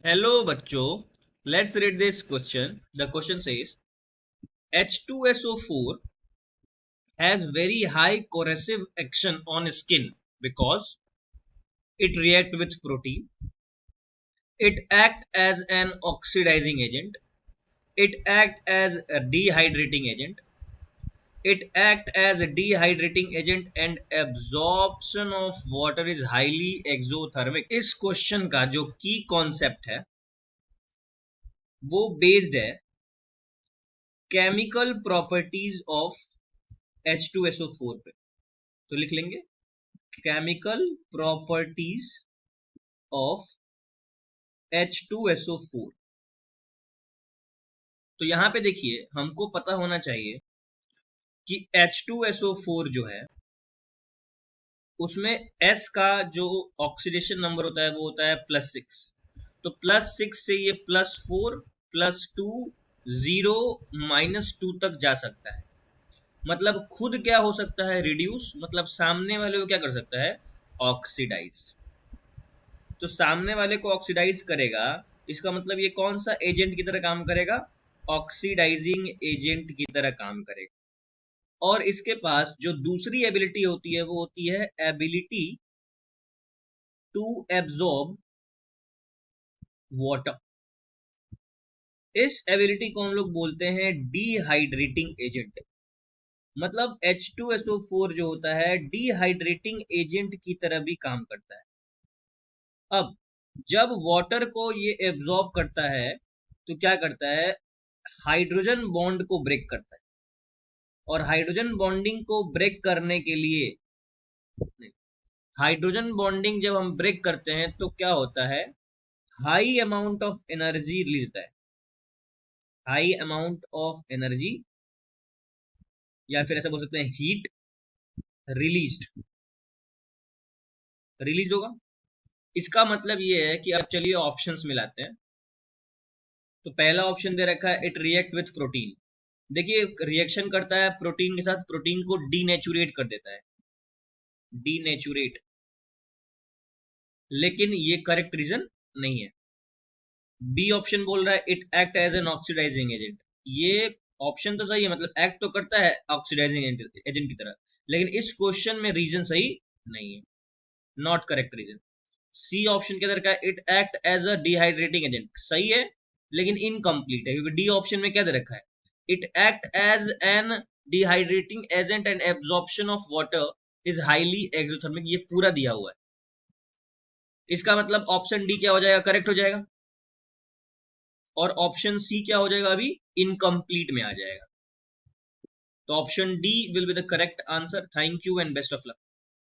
Hello बच्चों, let's read this question. The question says H2SO4 has very high corrosive action on skin because it react with protein, it act as an oxidizing agent, it act as a dehydrating agent, it act as a dehydrating agent and absorption of water is highly exothermic. इस question का जो की concept है वो based है chemical properties of H2SO4 पे। तो लिख लेंगे केमिकल प्रॉपर्टीज ऑफ H2SO4। तो यहां पे देखिए हमको पता होना चाहिए कि H2SO4 जो है उसमें S का जो ऑक्सीडेशन नंबर होता है वो होता है +6। तो +6 से ये +4 +2 0 -2 तक जा सकता है। मतलब खुद क्या हो सकता है, रिड्यूस, मतलब सामने वाले को क्या कर सकता है, ऑक्सीडाइज। तो सामने वाले को ऑक्सीडाइज करेगा, इसका मतलब ये कौन सा एजेंट की तरह काम करेगा, ऑक्सीडाइजिंग एजेंट की तरह काम करेगा। और इसके पास जो दूसरी एबिलिटी होती है वो होती है एबिलिटी टू एब्जॉर्ब वाटर। इस एबिलिटी को हम लोग बोलते हैं डिहाइड्रेटिंग एजेंट। मतलब H2SO4 जो होता है डिहाइड्रेटिंग एजेंट की तरह भी काम करता है। अब जब वाटर को ये एब्जॉर्ब करता है तो क्या करता है, हाइड्रोजन बॉन्ड को ब्रेक करता है। और हाइड्रोजन बॉन्डिंग को ब्रेक करने के लिए, हाइड्रोजन बॉन्डिंग जब हम ब्रेक करते हैं तो क्या होता है, high amount of energy release होता है। हाई अमाउंट ऑफ एनर्जी या फिर ऐसा बोल सकते हैं हीट रिलीज होगा। इसका मतलब ये है कि अब चलिए ऑप्शंस मिलाते हैं। तो पहला ऑप्शन दे रखा है इट रिएक्ट विथ प्रोटीन। देखिए रिएक्शन करता है प्रोटीन के साथ, प्रोटीन को डीनेचुरेट कर देता है, डीनेचुरेट। लेकिन ये करेक्ट रीजन नहीं है। बी ऑप्शन बोल रहा है it act as an oxidizing agent. ये ऑप्शन तो सही है, मतलब एक्ट तो करता है ऑक्सीडाइजिंग एजेंट की तरह, लेकिन इस क्वेश्चन में रीजन सही नहीं है, not correct reason. C option के अंदर का it act as a dehydrating agent सही है, लेकिन इनकम्प्लीट है, क्योंकि डी ऑप्शन में क्या दे रखा है, it act as an dehydrating agent and absorption of water is highly exothermic, ये पूरा दिया हुआ है। इसका मतलब ऑप्शन डी क्या हो जाएगा, करेक्ट हो जाएगा, और ऑप्शन सी क्या हो जाएगा, अभी इनकम्प्लीट में आ जाएगा। तो option D will be the correct answer. Thank you and best of luck.